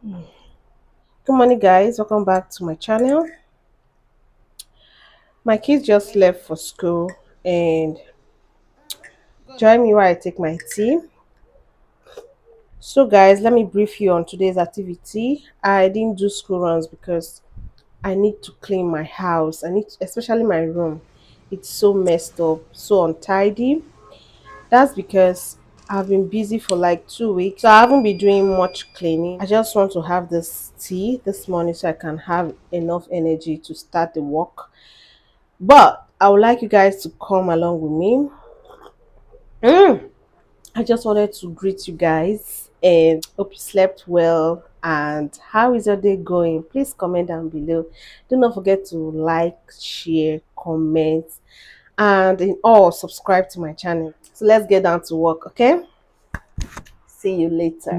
Good morning, guys. Welcome back to my channel. My kids just left for school and join me while I take my tea. So, guys, let me brief you on today's activity. I didn't do school runs because I need to clean my house. Especially my room. It's so messed up, so untidy. That's because I've been busy for like 2 weeks, so I haven't been doing much cleaning. I just want to have this tea this morning so I can have enough energy to start the work. But I would like you guys to come along with me. I just wanted to greet you guys and hope you slept well. And how is your day going? Please comment down below. Do not forget to like, share, comment, and in all, subscribe to my channel. So let's get down to work, okay? See you later.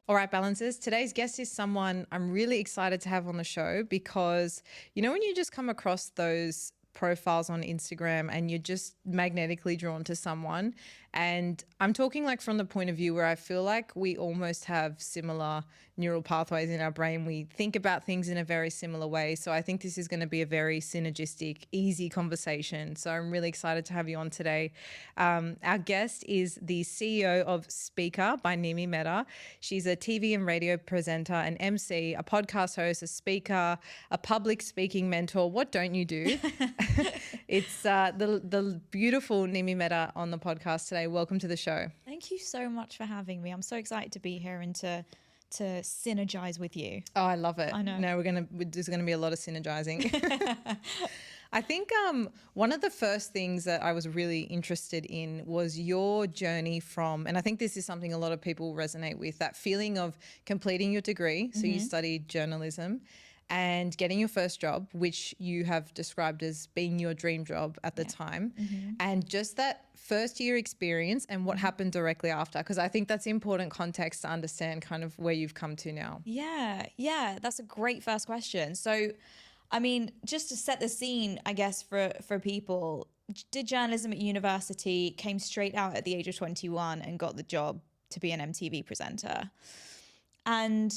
All right, balancers. Today's guest is someone I'm really excited to have on the show because, when you just come across those profiles on Instagram and you're just magnetically drawn to someone. And I'm talking like from the point of view where I feel like we almost have similar neural pathways in our brain. We think about things in a very similar way. So I think this is going to be a very synergistic, easy conversation. So I'm really excited to have you on today. Our guest is the CEO of Speaker by NIMI MEHTA. She's a TV and radio presenter, an MC, a podcast host, a speaker, a public speaking mentor. What don't you do? It's the beautiful NIMI MEHTA on the podcast today. Welcome to the show. Thank you so much for having me. I'm so excited to be here and to synergize with you. Oh, I love it. I know. No, there's gonna be a lot of synergizing. I think one of the first things that I was really interested in was your journey from, and I think this is something a lot of people resonate with, that feeling of completing your degree. So you studied journalism and getting your first job, which you have described as being your dream job at the time, and just that first year experience and what happened directly after, because I think that's important context to understand kind of where you've come to now. Yeah, that's a great first question. So, I mean, just to set the scene, I guess for people, did journalism at university, came straight out at the age of 21 and got the job to be an MTV presenter. And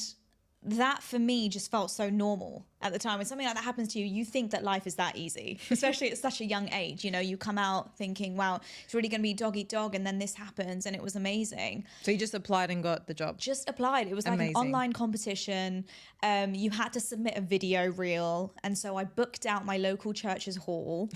that for me just felt so normal at the time. When something like that happens to you, you think that life is that easy, especially at such a young age. You come out thinking, wow, it's really going to be dog eat dog. And then this happens and it was amazing. So you just applied and got the job? Just applied. It was like Amazing. an online competition. You had to submit a video reel. And so I booked out my local church's hall.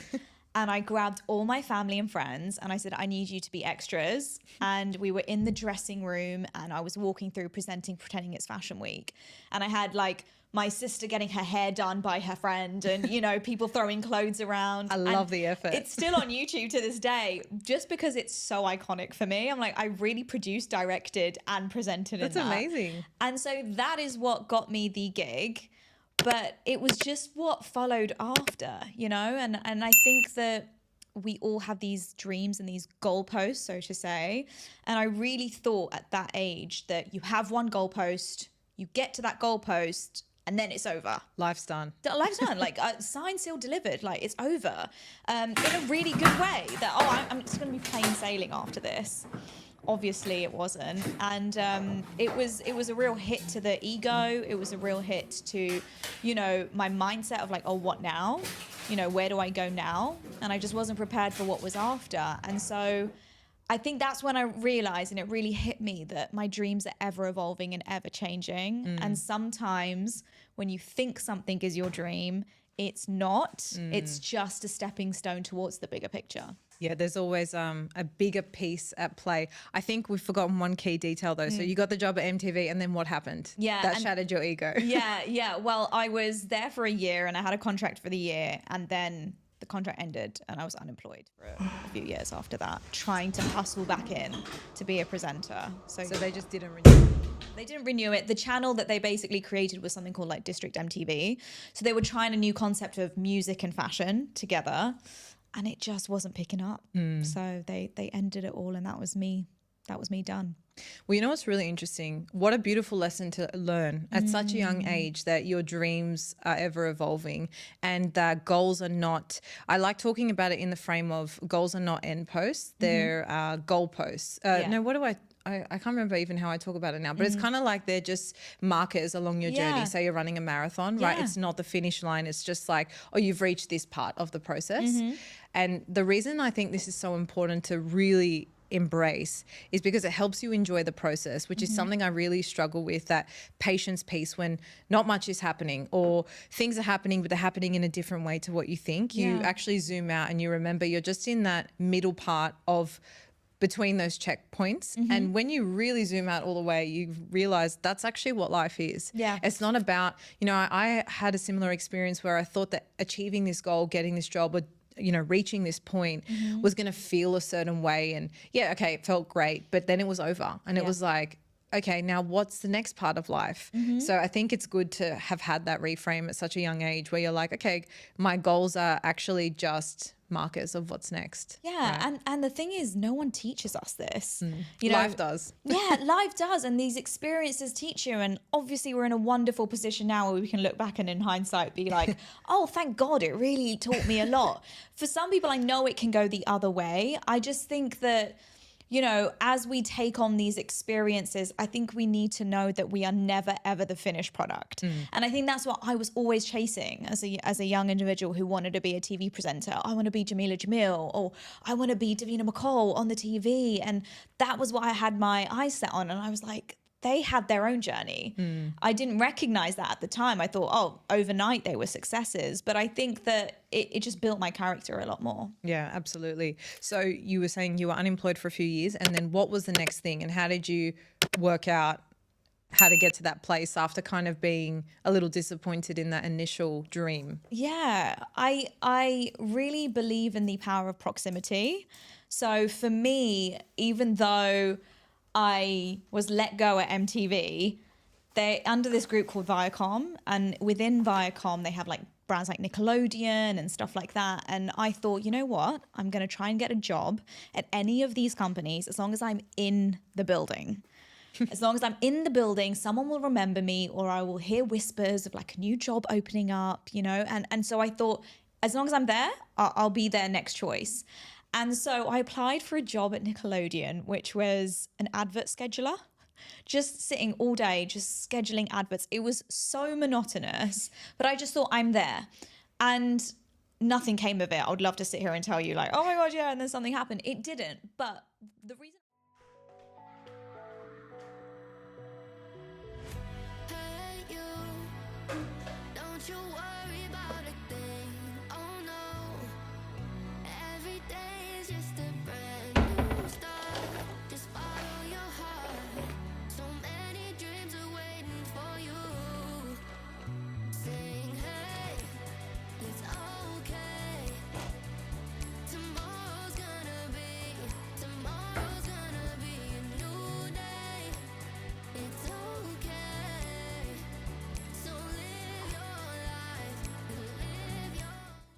And I grabbed all my family and friends and I said, I need you to be extras. And we were in the dressing room and I was walking through presenting, pretending it's Fashion Week. And I had like my sister getting her hair done by her friend and, people throwing clothes around. I love the effort. It's still on YouTube to this day just because it's so iconic for me. I'm like, I really produced, directed and presented in that. That's amazing. And so that is what got me the gig. But it was just what followed after, and I think that we all have these dreams and these goalposts, so to say. And I really thought at that age that you have one goalpost, you get to that goalpost, and then it's over. Life's done. Life's done. Like signed, sealed, delivered. Like it's over. In a really good way. That I'm just going to be plain sailing after this. Obviously it wasn't, and it was a real hit to the ego. It was a real hit to my mindset of like, oh, what now, where do I go now? And I just wasn't prepared for what was after. And so I think that's when I realized, and it really hit me, that my dreams are ever evolving and ever changing. And sometimes when you think something is your dream, it's not. It's just a stepping stone towards the bigger picture. Yeah, there's always a bigger piece at play. I think we've forgotten one key detail though. So you got the job at MTV and then what happened? Yeah. That shattered your ego. Yeah. Well, I was there for a year and I had a contract for the year, and then the contract ended and I was unemployed for a few years after that, trying to hustle back in to be a presenter. So they just didn't renew. They didn't renew it. The channel that they basically created was something called like District MTV. So they were trying a new concept of music and fashion together. And it just wasn't picking up. So they ended it all, and that was me. That was me done. Well, you know what's really interesting? What a beautiful lesson to learn at such a young age, that your dreams are ever evolving and that goals are not, I like talking about it in the frame of goals are not end posts, they're goal posts. Yeah. No, what do I can't remember even how I talk about it now, but it's kind of like they're just markers along your journey. Yeah. Say you're running a marathon, right? Yeah. It's not the finish line. It's just like, oh, you've reached this part of the process. And the reason I think this is so important to really embrace is because it helps you enjoy the process, which is something I really struggle with, that patience piece when not much is happening or things are happening, but they're happening in a different way to what you think. You Yeah. actually zoom out and you remember you're just in that middle part of between those checkpoints. And when you really zoom out all the way, you realize that's actually what life is. Yeah. It's not about, I had a similar experience where I thought that achieving this goal, getting this job, or reaching this point was going to feel a certain way. And yeah, okay, it felt great, but then it was over. And it was like, okay, now what's the next part of life? So I think it's good to have had that reframe at such a young age where you're like, okay, my goals are actually just markers of what's next. Yeah, and the thing is, no one teaches us this. Life does. Yeah, life does, and these experiences teach you. And obviously, we're in a wonderful position now where we can look back and, in hindsight, be like, "Oh, thank God, it really taught me a lot." For some people, I know it can go the other way. I just think that, as we take on these experiences, I think we need to know that we are never, ever the finished product. And I think that's what I was always chasing as a young individual who wanted to be a TV presenter. I want to be Jamila Jamil, or I want to be Davina McCall on the TV. And that was what I had my eyes set on. And I was like, they had their own journey. I didn't recognize that at the time. I thought, oh, overnight they were successes. But I think that it just built my character a lot more. Yeah, absolutely. So you were saying you were unemployed for a few years, and then what was the next thing, and how did you work out how to get to that place after kind of being a little disappointed in that initial dream? Yeah, I really believe in the power of proximity. So for me, even though I was let go at MTV, they under this group called Viacom, and within Viacom they have like brands like Nickelodeon and stuff like that. And I thought, you know what? I'm going to try and get a job at any of these companies as long as I'm in the building. As long as I'm in the building, someone will remember me, or I will hear whispers of like a new job opening up, And so I thought, as long as I'm there, I'll be their next choice. And so I applied for a job at Nickelodeon, which was an advert scheduler. Just sitting all day, just scheduling adverts. It was so monotonous, but I just thought, I'm there. And nothing came of it. I would love to sit here and tell you like, oh my God, yeah, and then something happened. It didn't. But the reason... Hey, you, don't you worry about a thing. Oh no, every day is just a brand new start. Just follow your heart. So many dreams are waiting for you. Sing, hey, it's okay. Tomorrow's gonna be a new day. It's okay. So live your life and live your way.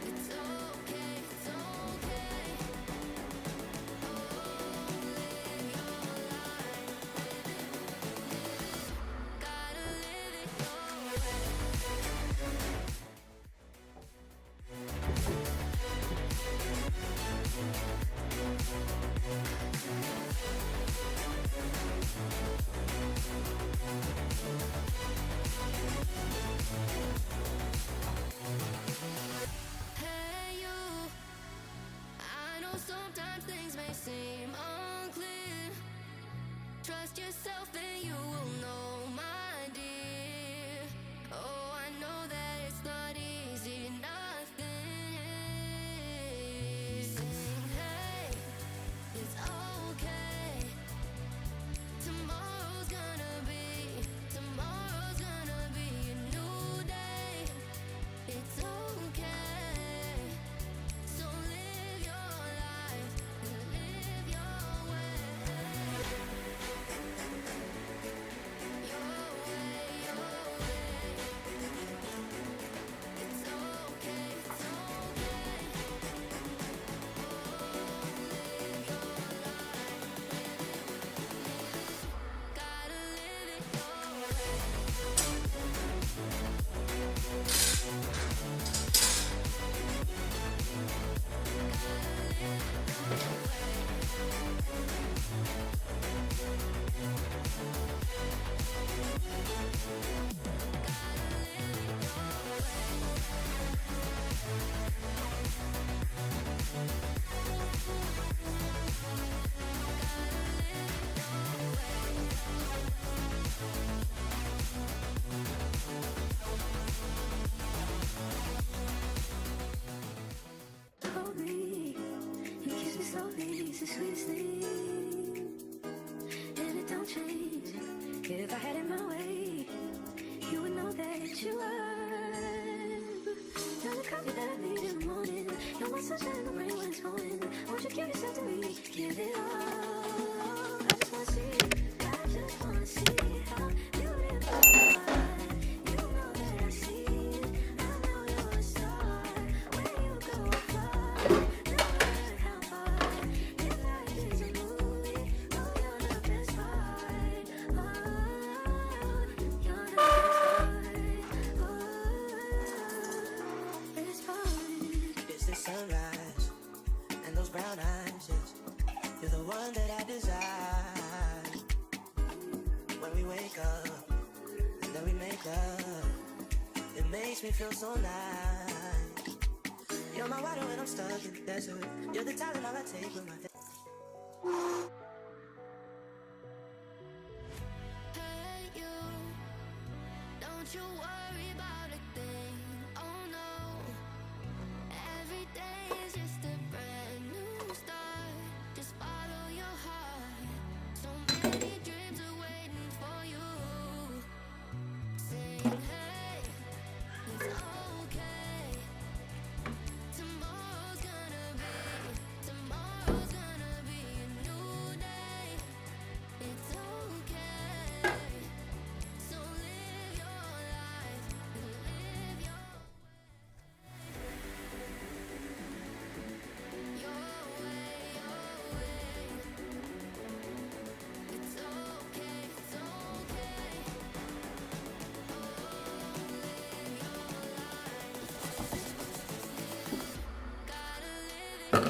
It's okay, it's okay. Oh, live your life. Gotta live it your way. Hey, you. I know sometimes things may seem unclear. Trust yourself and you will know, my dear. Oh, I know that it's not easy, nothing is. Sing, hey, it's okay. Tomorrow's gonna be a new day. It's okay. So live your life and live your way. Your the sweetest thing, and it don't change. If I had it my way, you would know that you are. You're the coffee that I need in the morning. You're my sunshine in the rain when it's pouring. Won't you give yourself to me? Give it all. I just wanna see. I just wanna see how beautiful you are. You know that I see it. I know you're a star. Where you go far, no matter how far. If life is a movie, oh, you're the best part. Oh, you're the best part. It's the sunrise and those brown eyes, yes. You're the one that I desire. When we wake up and then we make love, it makes me feel so nice. You're my water when I'm stuck in the desert. You're the talent all I take with my Hey you, don't you worry about a thing. Oh no, every day is just a brand new start. Just follow your heart. So many dreams are waiting for you. Sing hey, it's okay. Tomorrow's gonna be a new day. It's okay. So live your life and live your way. It's okay, it's okay. Gotta live it your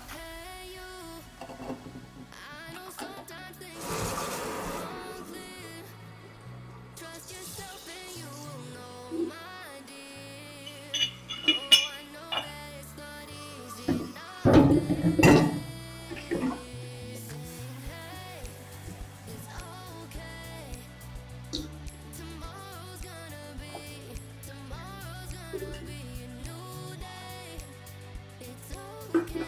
Hey you, I know sometimes things aren't clear. Trust yourself and you will know, my dear. Oh, I know that it's not easy, nothing. Hey, it's okay. Tomorrow's gonna be a new day. It's okay.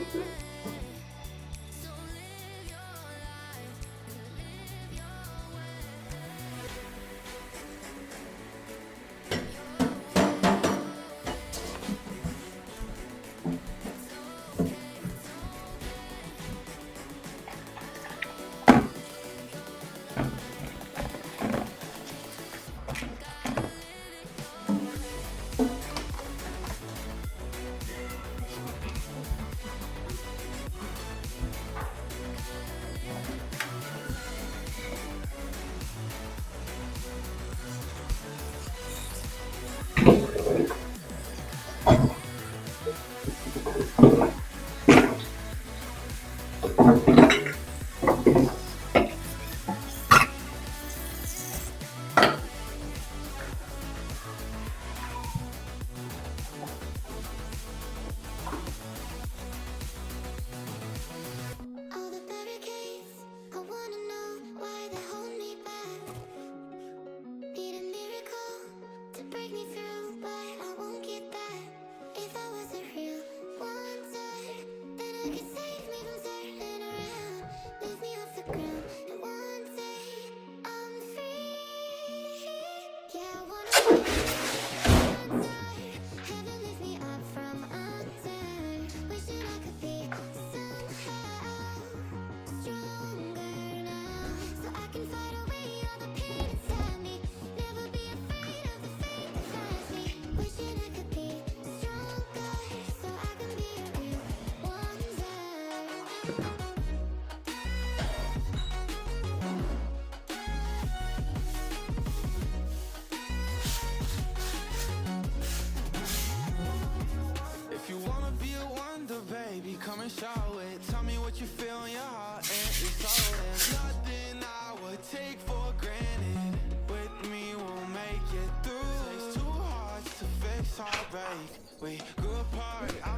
So live your life and live your way. All the barricades, I wanna know why they hold me back. Need a miracle to break me through, but I won't get that. If I was a real wonder, then I could save me from turning around. Lift me off the ground, and one day I'm free. Yeah, I wanna be under. Heaven lift me up from under. Wishing I could be somehow stronger now, so I can fight away all the pain inside me. Never be afraid of the fate that finds me. Wishing I could be stronger, so I can be a real wonder. If you wanna be a wonder, baby, come and show it. Tell me what you feel in your heart, and it's all there's nothing I would take for granted. With me, we'll make it through. Takes two hearts to fix heartbreak. We grew apart, I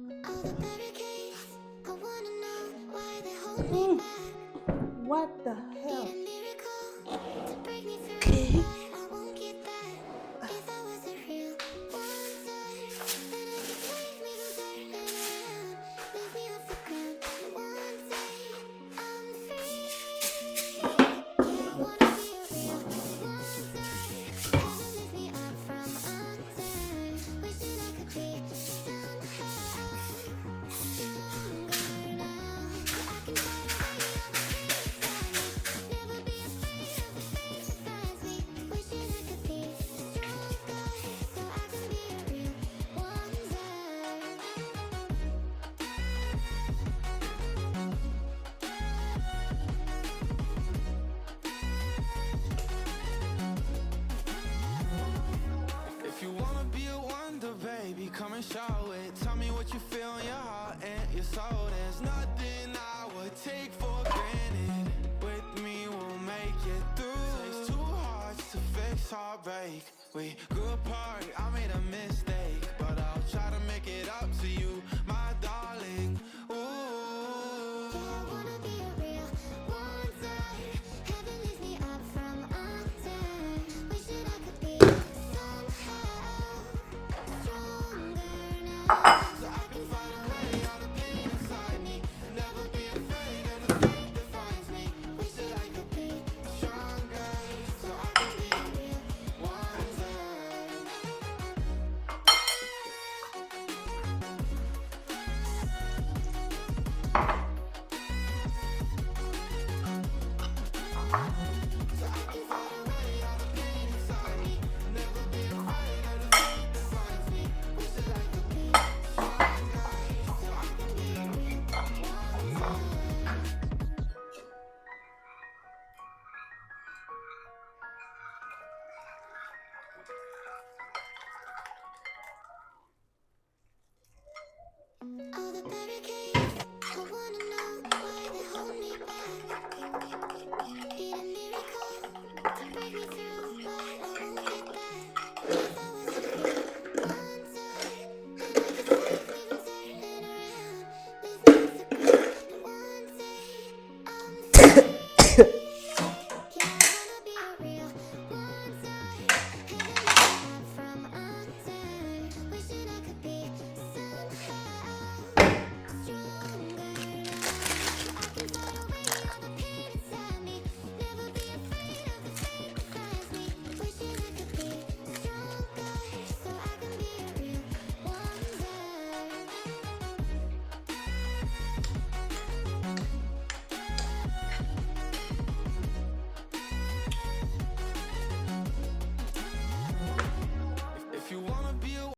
All the barricades, I wanna know why they hold me back. What the Need hell? a miracle to break me through, but I won't get that. If I wasn't real wonder, then I could take me to turning around, leave me off the ground. One day I'm free. Yeah, I wanna be a real wonder. Heaven lift me up from under. Wishing I could be somehow stronger now, so I can fight away all the pain inside me. Never be afraid of the fate that finds me. Wishing I could be stronger, so I can be a real wonder. If you wanna be a wonder, baby, come and show it. Tell me what you feel in your heart and your soul. There's nothing I would take for granted. With me, we'll make it through. Takes two hearts to fix heartbreak. We grew apart, I made a mistake, but I'll try to make it up to you, my darling. Ooh. Yeah, I wanna be a real wonder. Heaven lifts me up from under. Wishing I could be somehow stronger now, so I can fight away all the pain inside me. Never be afraid of the fate that finds me. Wishing I could be stronger, so I can be a real wonder. So I can fight away all the pain inside me. Never be afraid of the fate that finds me. Wishing I could be stronger, so I can be a real wonder.